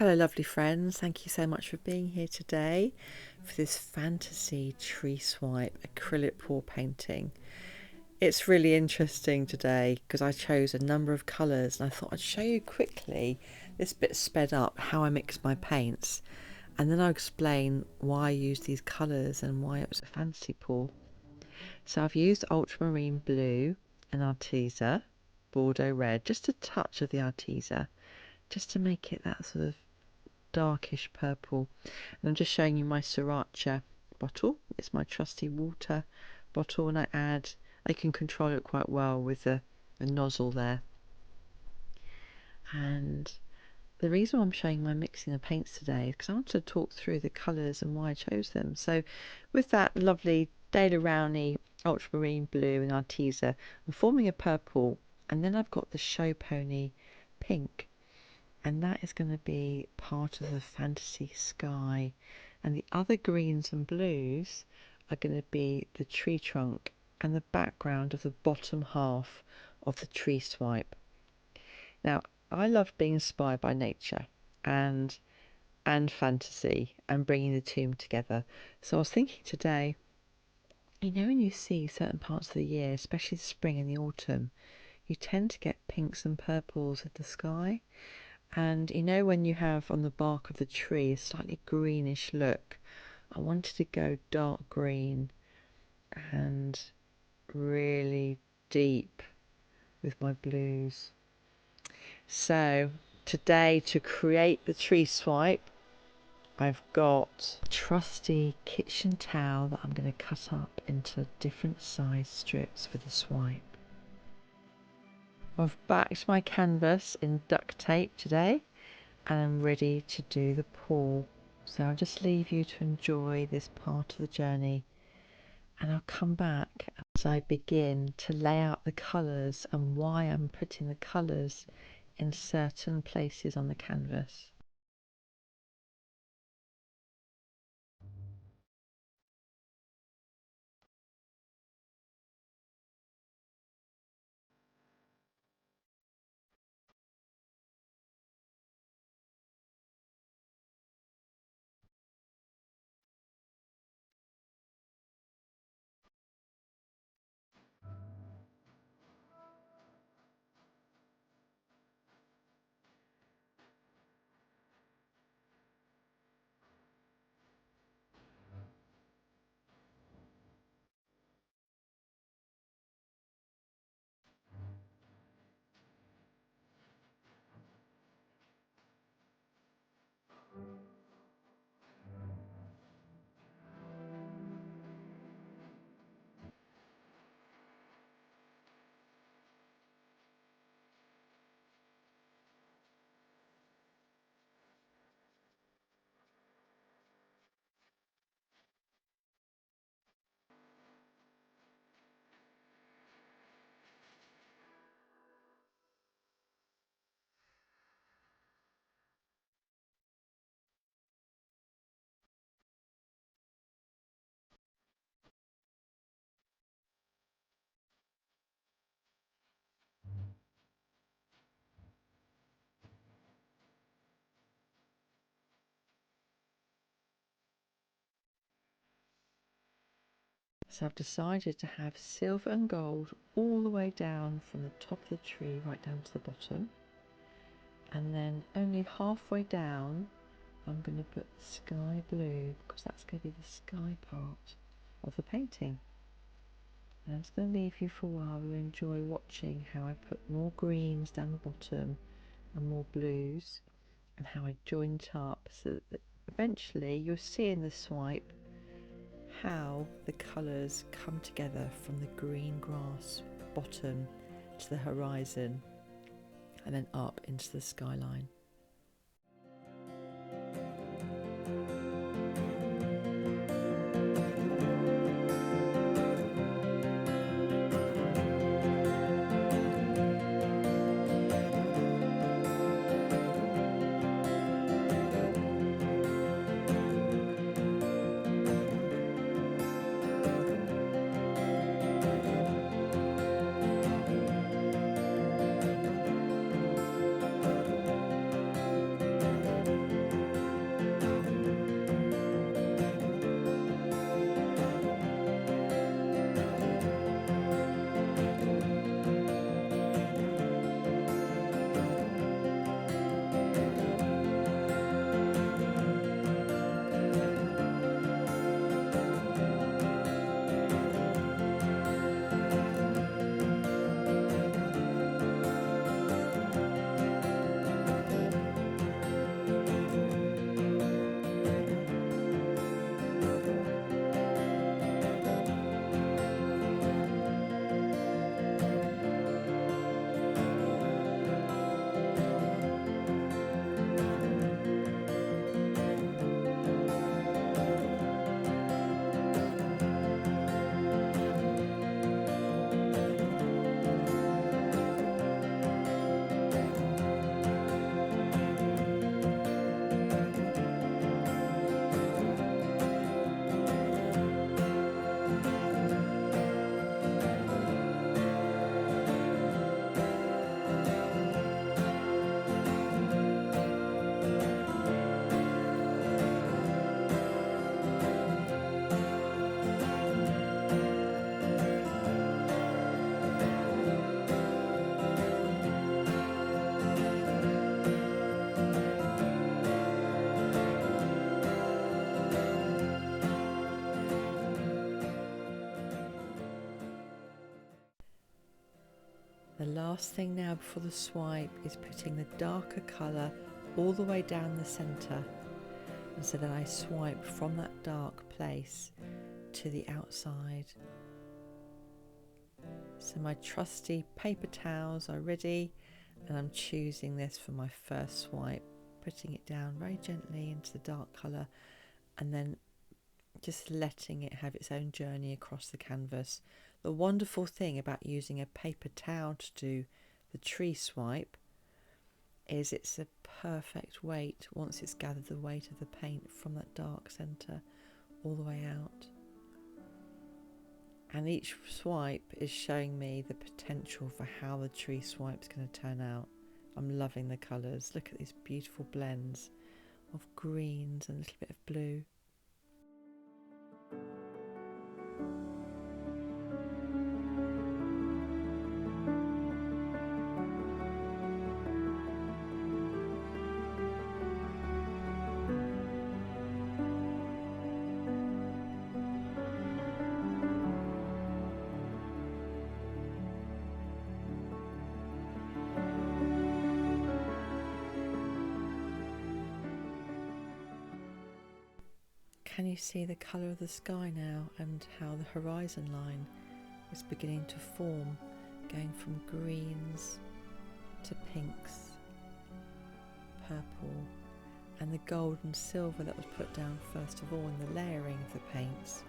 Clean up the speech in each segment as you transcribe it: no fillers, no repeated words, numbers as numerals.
Hello, lovely friends. Thank you so much for being here today for this fantasy tree swipe acrylic pour painting. It's really interesting today because I chose a number of colours and I thought I'd show you quickly, this bit sped up, how I mix my paints, and then I'll explain why I use these colours and why it was a fantasy pour. So I've used ultramarine blue and Arteza, Bordeaux red, just a touch of the Arteza, just to make it that sort of darkish purple. And I'm just showing you my sriracha bottle. It's my trusty water bottle, and I can control it quite well with the nozzle there. And the reason I'm showing my mixing of paints today is because I want to talk through the colours and why I chose them. So with that lovely Daler Rowney ultramarine blue and Arteza, I'm forming a purple, and then I've got the Show Pony pink, and that is going to be part of the fantasy sky, and the other greens and blues are going to be the tree trunk and the background of the bottom half of the tree swipe. Now, I love being inspired by nature and fantasy and bringing the two together. So I was thinking today, when you see certain parts of the year, especially the spring and the autumn, you tend to get pinks and purples in the sky. And when you have on the bark of the tree a slightly greenish look, I wanted to go dark green and really deep with my blues. So today, to create the tree swipe, I've got a trusty kitchen towel that I'm going to cut up into different size strips for the swipe. I've backed my canvas in duct tape today, and I'm ready to do the pour. So I'll just leave you to enjoy this part of the journey, and I'll come back as I begin to lay out the colours and why I'm putting the colours in certain places on the canvas. So I've decided to have silver and gold all the way down from the top of the tree right down to the bottom, and then only halfway down I'm going to put sky blue, because that's going to be the sky part of the painting. And I'm just going to leave you for a while to enjoy watching how I put more greens down the bottom and more blues, and how I join it up so that eventually you'll see in the swipe how the colours come together from the green grass bottom to the horizon and then up into the skyline. The last thing now before the swipe is putting the darker colour all the way down the centre, and so then I swipe from that dark place to the outside. So my trusty paper towels are ready, and I'm choosing this for my first swipe, putting it down very gently into the dark colour and then just letting it have its own journey across the canvas. The wonderful thing about using a paper towel to do the tree swipe is it's a perfect weight once it's gathered the weight of the paint from that dark centre all the way out. And each swipe is showing me the potential for how the tree swipe is going to turn out. I'm loving the colours. Look at these beautiful blends of greens and a little bit of blue. Can you see the colour of the sky now, and how the horizon line is beginning to form, going from greens to pinks, purple, and the gold and silver that was put down first of all in the layering of the paints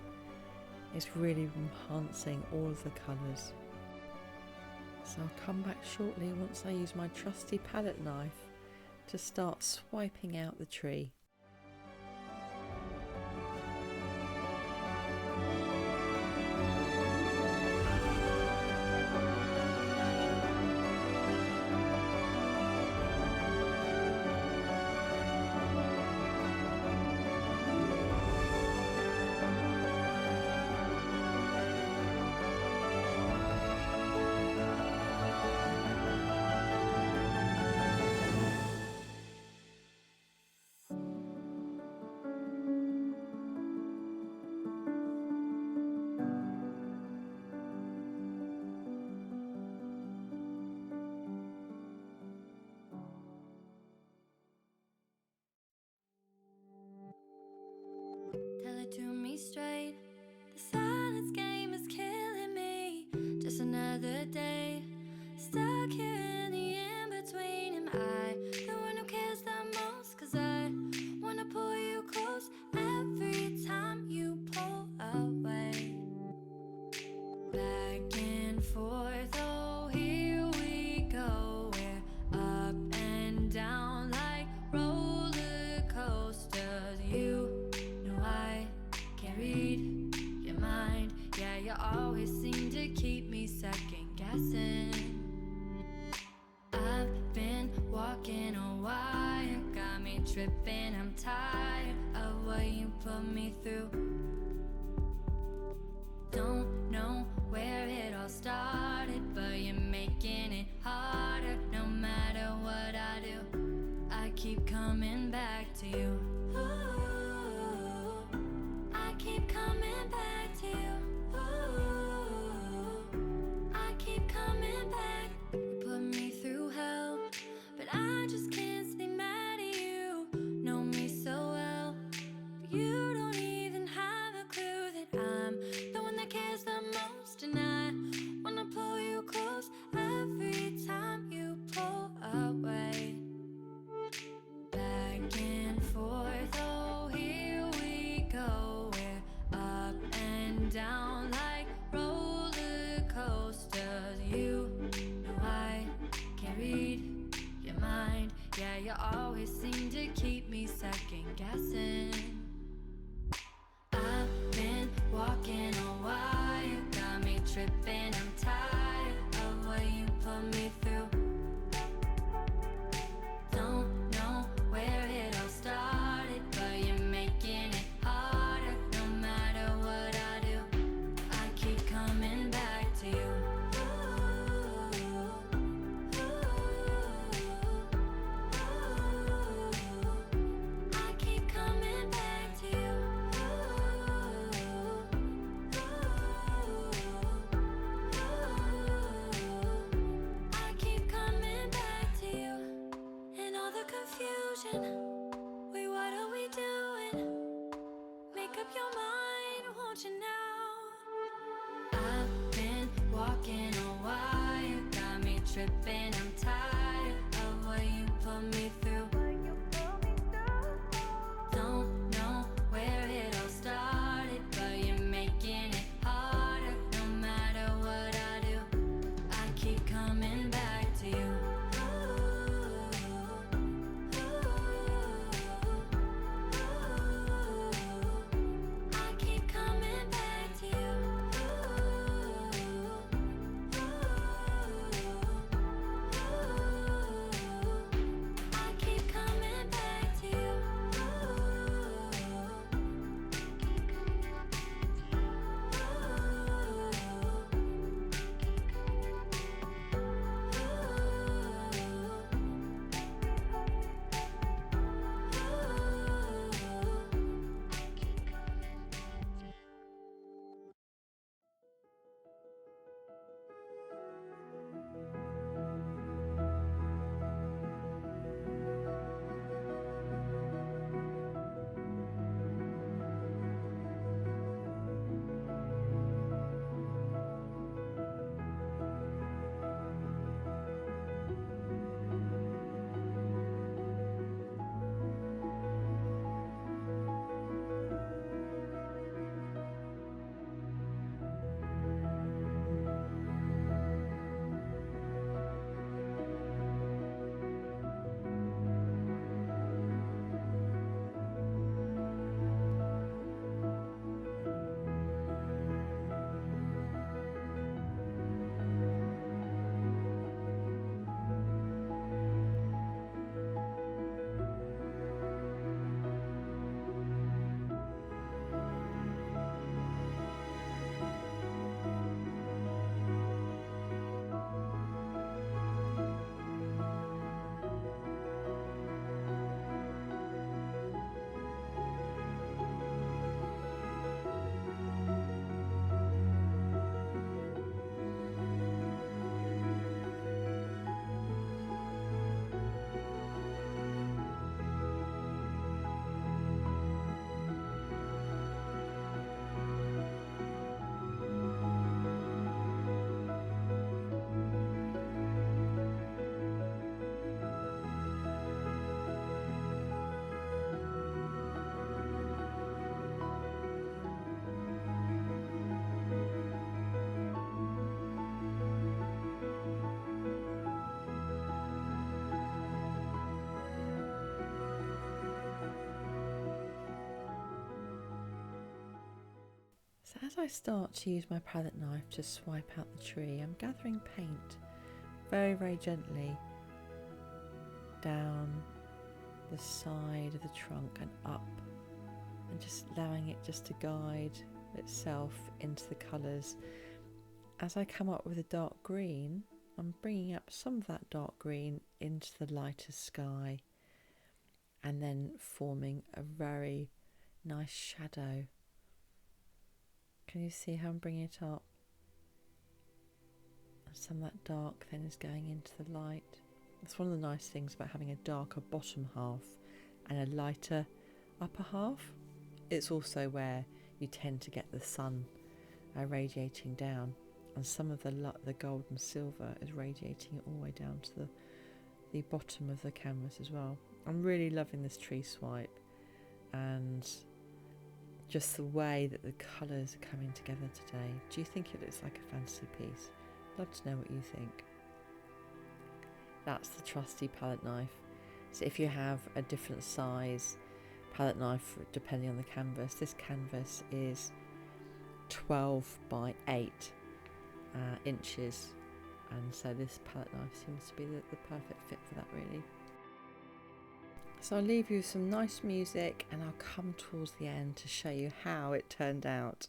is really enhancing all of the colours. So I'll come back shortly once I use my trusty palette knife to start swiping out the tree. Tell it to me straight. The silence game is killing me. Just another day stuck here in the in-between. Am I the one who cares the most? 'Cause I wanna pull you close every time you pull away. Back and forth, oh here we go. We're up and down like roller coasters. You I can't read your mind. Yeah, you always seem to keep me second guessing. I've been walking a while, got me tripping. I'm tired of what you put me through. Don't know where it all started, but you're making it harder. No matter what I do, I keep coming back to you. Ooh. Keep coming back to you. Ooh, I keep coming back. You put me through hell, but I just can't stay mad at you. Know me so well, but you don't even have a clue that I'm the one that cares the most. And I wanna pull you close every time you pull away. Back and forth, oh here we go. Down like roller coasters. You know I can't read your mind. Yeah, you always seem to keep me second guessing. I've been walking a while, you got me tripping. I'm tired of what you put me through. Don't know where it all started, but you're making it harder. No matter what I do, I keep coming back to you. Ooh, I keep coming back to you. tripping, I'm tired of what you put me through. Don't know where it all started, but you're making it harder. No matter what I do, I keep coming back to you. I keep coming back to you. I keep coming back to you. So as I start to use my palette knife to swipe out the tree, I'm gathering paint very, very gently down the side of the trunk and up, and just allowing it just to guide itself into the colours. As I come up with a dark green, I'm bringing up some of that dark green into the lighter sky and then forming a very nice shadow. Can you see how I'm bringing it up? And some of that dark then is going into the light. That's one of the nice things about having a darker bottom half and a lighter upper half. It's also where you tend to get the sun radiating down, and some of the gold and silver is radiating all the way down to the bottom of the canvas as well. I'm really loving this tree swipe and just the way that the colours are coming together today. Do you think it looks like a fantasy piece? I'd love to know what you think. That's the trusty palette knife. So if you have a different size palette knife depending on the canvas, this canvas is 12 by 8 inches, and so this palette knife seems to be the perfect fit for that, really. So I'll leave you with some nice music and I'll come towards the end to show you how it turned out.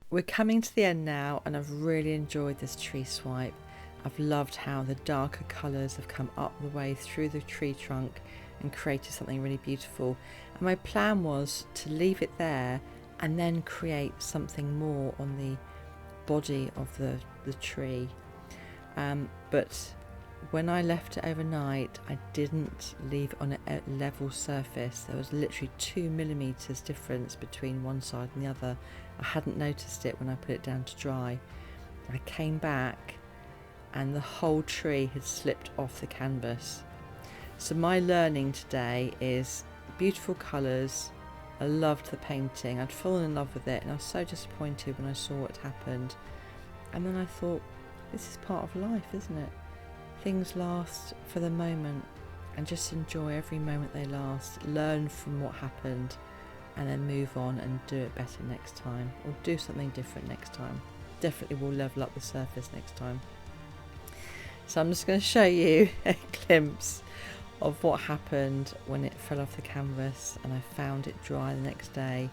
We're coming to the end now, and I've really enjoyed this tree swipe. I've loved how the darker colours have come up the way through the tree trunk and created something really beautiful. And my plan was to leave it there and then create something more on the body of the tree. But when I left it overnight, I didn't leave it on a level surface. There was literally 2 millimeters difference between one side and the other. I hadn't noticed it when I put it down to dry. I came back and the whole tree had slipped off the canvas. So my learning today is beautiful colours. I loved the painting. I'd fallen in love with it and I was so disappointed when I saw what happened. And then I thought, this is part of life, isn't it? Things last for the moment, and just enjoy every moment they last. Learn from what happened and then move on and do it better next time, or do something different next time. Definitely will level up the surface next time. So I'm just going to show you a glimpse of what happened when it fell off the canvas and I found it dry the next day.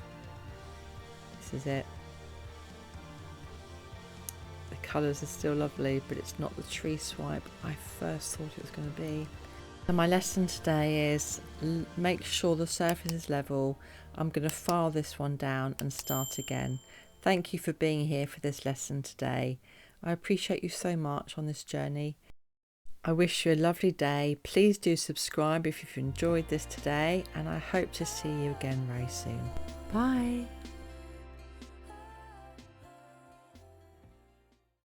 This is it. The colours are still lovely, but it's not the tree swipe I first thought it was going to be. And my lesson today is make sure the surface is level. I'm going to file this one down and start again. Thank you for being here for this lesson today. I appreciate you so much on this journey. I wish you a lovely day. Please do subscribe if you've enjoyed this today, and I hope to see you again very soon. Bye.